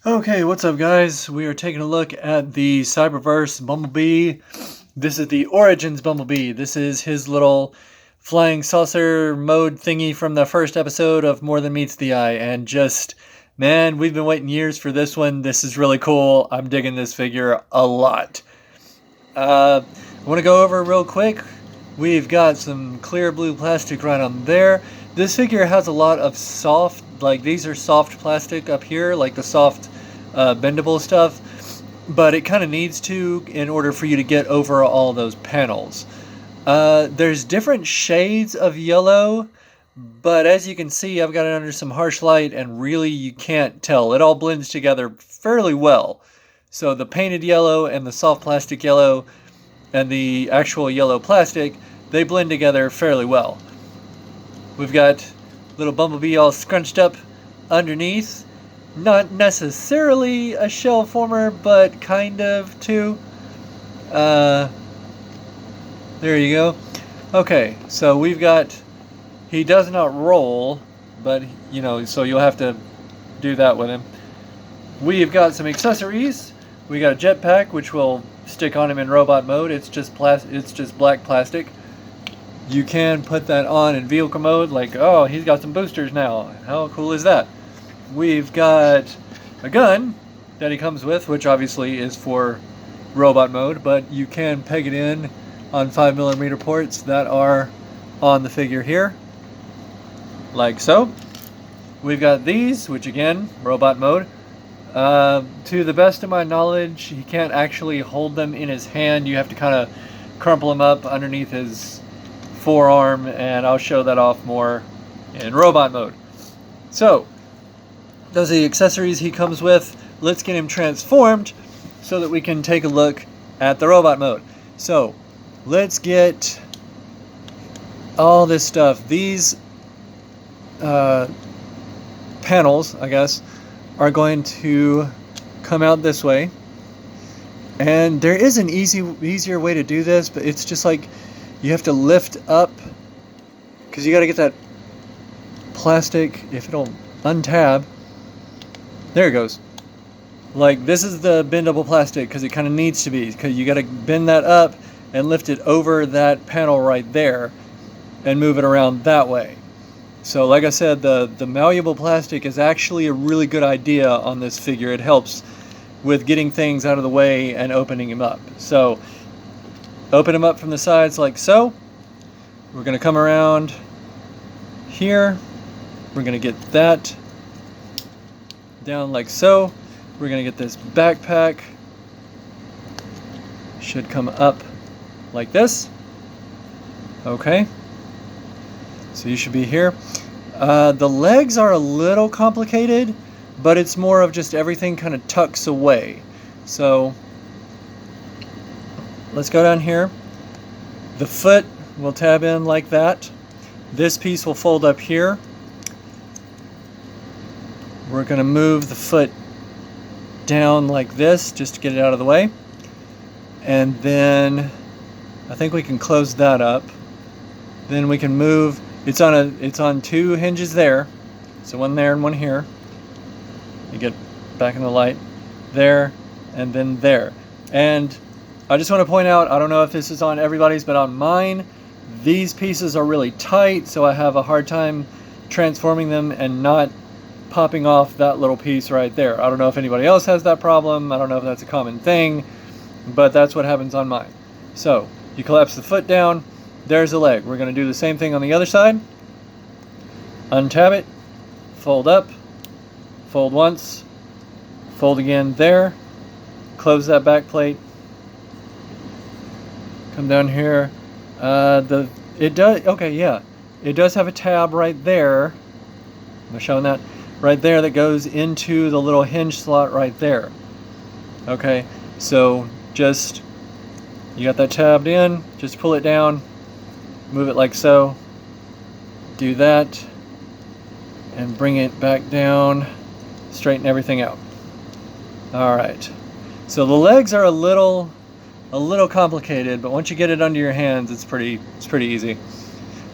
Okay, what's up guys? We are taking a look at the Cyberverse Bumblebee. This is the Origins Bumblebee. This is his little flying saucer mode thingy from the first episode of More Than Meets the Eye. And just, man, we've been waiting years for this one. This is really cool. I'm digging this figure a lot. I want to go over real quick. We've got some clear blue plastic right on there. This figure has a lot of soft, like these are soft plastic up here, like the soft bendable stuff, but it kind of needs to in order for you to get over all those panels. There's different shades of yellow, but as you can see, I've got it under some harsh light and really you can't tell. It all blends together fairly well. So the painted yellow and the soft plastic yellow and the actual yellow plastic, they blend together fairly well. We've got little Bumblebee all scrunched up underneath. Not necessarily a shell former, but kind of too. There you go. Okay, so we've got, he does not roll, but you know, so you'll have to do that with him. We've got some accessories. We got a jetpack, which will stick on him in robot mode. It's just black plastic. You can put that on in vehicle mode, like, oh, he's got some boosters now. How cool is that? We've got a gun that he comes with, which obviously is for robot mode, but you can peg it in on 5mm ports that are on the figure here, like so. We've got these, which again, robot mode. To the best of my knowledge, he can't actually hold them in his hand. You have to kind of crumple them up underneath his forearm, and I'll show that off more in robot mode. So, those are the accessories he comes with. Let's get him transformed so that we can take a look at the robot mode. So, let's get all this stuff. These panels, I guess, are going to come out this way. And there is an easier way to do this, but it's just like you have to lift up, because you got to get that plastic, if it'll untab. There it goes. Like, this is the bendable plastic because it kind of needs to be, because you got to bend that up and lift it over that panel right there and move it around that way. So like I said, the malleable plastic is actually a really good idea on this figure. It helps with getting things out of the way and opening him up. So open him up from the sides like so. We're going to come around here. We're going to get that down like so. We're going to get this backpack. Should come up like this. Okay. So you should be here. The legs are a little complicated, but it's more of just everything kind of tucks away. So let's go down here. The foot will tab in like that. This piece will fold up here. We're going to move the foot down like this just to get it out of the way. And then I think we can close that up. Then we can move. It's on two hinges there. So one there and one here. You get back in the light. There and then there. And I just want to point out, I don't know if this is on everybody's, but on mine, these pieces are really tight, so I have a hard time transforming them and not popping off that little piece right there. I don't know if anybody else has that problem. I don't know if that's a common thing, but that's what happens on mine. So you collapse the foot down. There's the leg. We're going to do the same thing on the other side. Untab it, fold up, fold once, fold again there, close that back plate, come down here. It does have a tab right there. I'm showing that right there that goes into the little hinge slot right there. Okay, so just, you got that tabbed in, just pull it down, move it like so, do that, and bring it back down, straighten everything out. Alright, so the legs are a little complicated, but once you get it under your hands, it's pretty easy.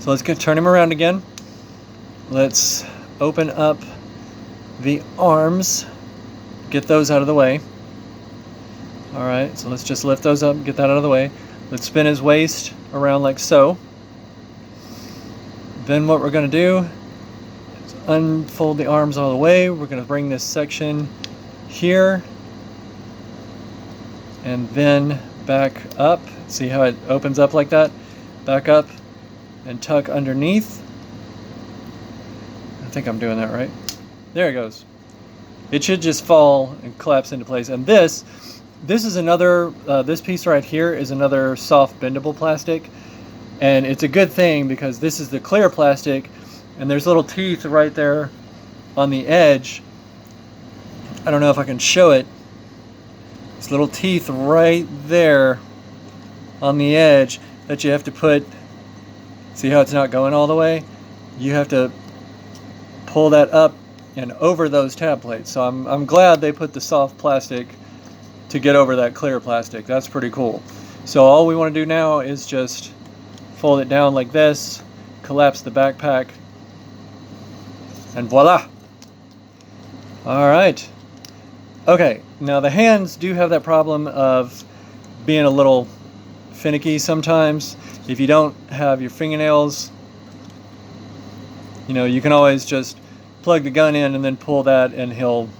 So let's turn him around again. Let's open up the arms get those out of the way. Alright, so let's just lift those up, get that out of the way. Let's spin his waist around like so. Then what we're going to do is unfold the arms all the way. We're going to bring this section here and then back up. See how it opens up like that? Back up and tuck underneath. I think I'm doing that right. There it goes. It should just fall and collapse into place. And this is another, this piece right here is another soft bendable plastic. And it's a good thing because this is the clear plastic and there's little teeth right there on the edge. I don't know if I can show it. There's little teeth right there on the edge that you have to put. See how it's not going all the way? You have to pull that up and over those tab plates. So I'm glad they put the soft plastic to get over that clear plastic. That's pretty cool. So all we want to do now is just fold it down like this, collapse the backpack, and voila! Alright. Okay, now the hands do have that problem of being a little finicky sometimes. If you don't have your fingernails, you know, you can always just plug the gun in and then pull that and he'll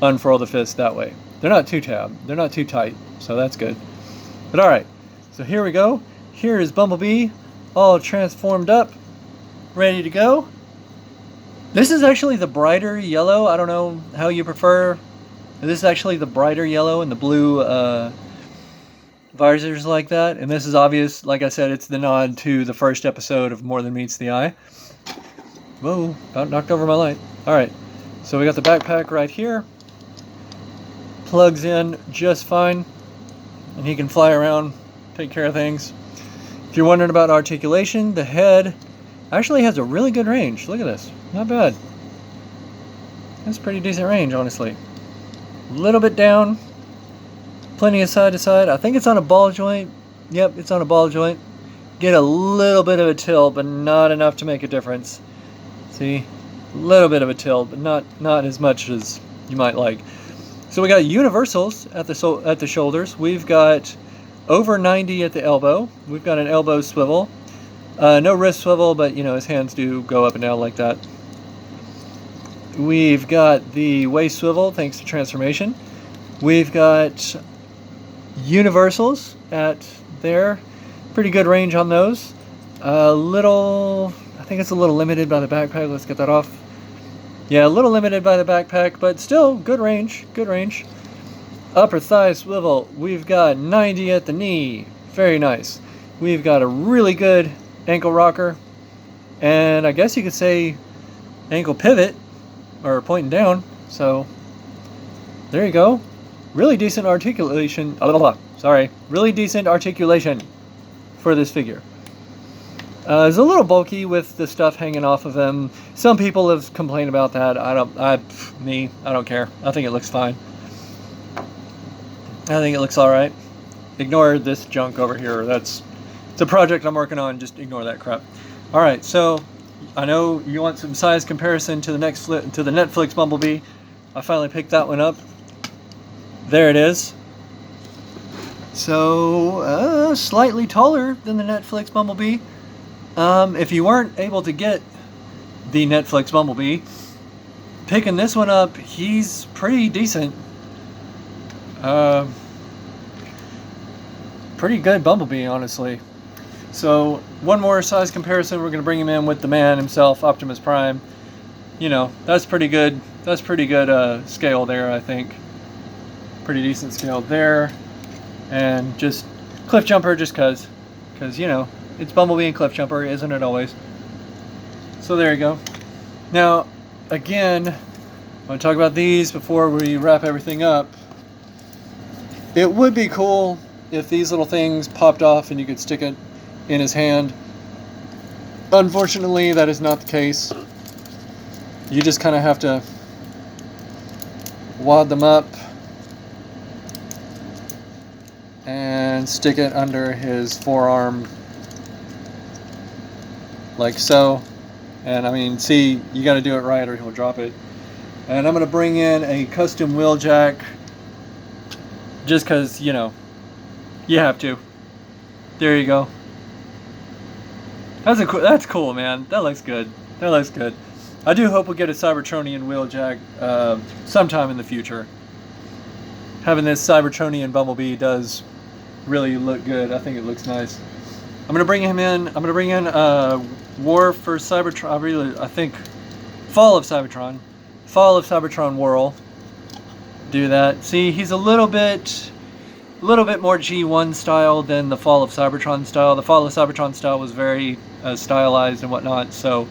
unfurl the fist that way. They're not too tight, so that's good. But alright, so here we go. Here is Bumblebee, all transformed up, ready to go. This is actually the brighter yellow. I don't know how you prefer. This is actually the brighter yellow and the blue visors like that. And this is obvious, like I said, it's the nod to the first episode of More Than Meets the Eye. Whoa, about knocked over my light. Alright, so we got the backpack right here. Plugs in just fine. And he can fly around, take care of things. If you're wondering about articulation, the head actually has a really good range. Look at this. Not bad. That's pretty decent range, honestly. A little bit down. Plenty of side to side. I think it's on a ball joint. Yep, it's on a ball joint. Get a little bit of a tilt, but not enough to make a difference. See? A little bit of a tilt, but not as much as you might like. So we got universals at the shoulders. We've got over 90 at the elbow. We've got an elbow swivel. No wrist swivel, but you know, his hands do go up and down like that. We've got the waist swivel, thanks to transformation. We've got universals at there. Pretty good range on those. I think it's a little limited by the backpack. Let's get that off. Yeah, a little limited by the backpack, but still good range. Good range. Upper thigh swivel. We've got 90 at the knee. Very nice. We've got a really good ankle rocker. And I guess you could say ankle pivot, or pointing down. So, there you go. Really decent articulation. Really decent articulation for this figure. It's a little bulky with the stuff hanging off of him. Some people have complained about that. I don't care. I think it looks fine. I think it looks alright. Ignore this junk over here. It's a project I'm working on. Just ignore that crap. Alright, so I know you want some size comparison to the Netflix Bumblebee. I finally picked that one up. There it is. So, slightly taller than the Netflix Bumblebee. If you weren't able to get the Netflix Bumblebee, picking this one up, he's pretty decent. Pretty good Bumblebee, honestly. So, one more size comparison, we're going to bring him in with the man himself, Optimus Prime. You know, that's pretty good. That's pretty good scale there, I think. Pretty decent scale there. And just cliff jumper just cause you know, it's Bumblebee and cliff jumper, isn't it always? So there you go. Now, again, I want to talk about these before we wrap everything up. It would be cool if these little things popped off and you could stick it in his hand. Unfortunately, that is not the case. You just kind of have to wad them up and stick it under his forearm like so. And I mean, see, you got to do it right or he'll drop it. And I'm going to bring in a custom wheel jack. Just because, you know, you have to. There you go. That's cool, man. That looks good. That looks good. I do hope we get a Cybertronian wheel jack sometime in the future. Having this Cybertronian Bumblebee does really look good. I think it looks nice. I'm gonna bring him in. I'm gonna bring in War for Cybertron. I think Fall of Cybertron. Fall of Cybertron Whirl. Do that. See, he's a little bit more G1 style than the Fall of Cybertron style. The Fall of Cybertron style was very stylized and whatnot. So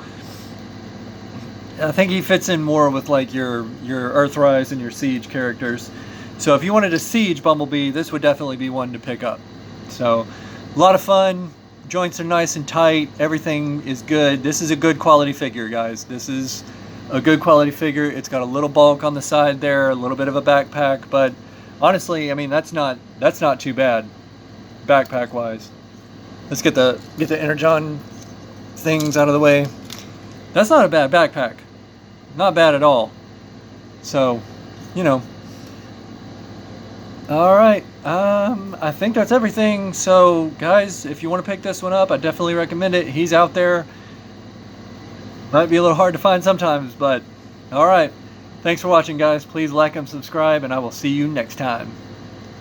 I think he fits in more with like your Earthrise and your Siege characters. So if you wanted a Siege Bumblebee, this would definitely be one to pick up. So a lot of fun. Joints are nice and tight. Everything is good. This is a good quality figure, guys. This is a good quality figure. It's got a little bulk on the side there, a little bit of a backpack, but honestly, I mean, that's not too bad backpack wise. Let's get the Energon things out of the way. That's not a bad backpack. Not bad at all. So, you know. Alright, I think that's everything. So, guys, if you want to pick this one up, I definitely recommend it. He's out there. Might be a little hard to find sometimes, but alright. Thanks for watching, guys. Please like and subscribe, and I will see you next time.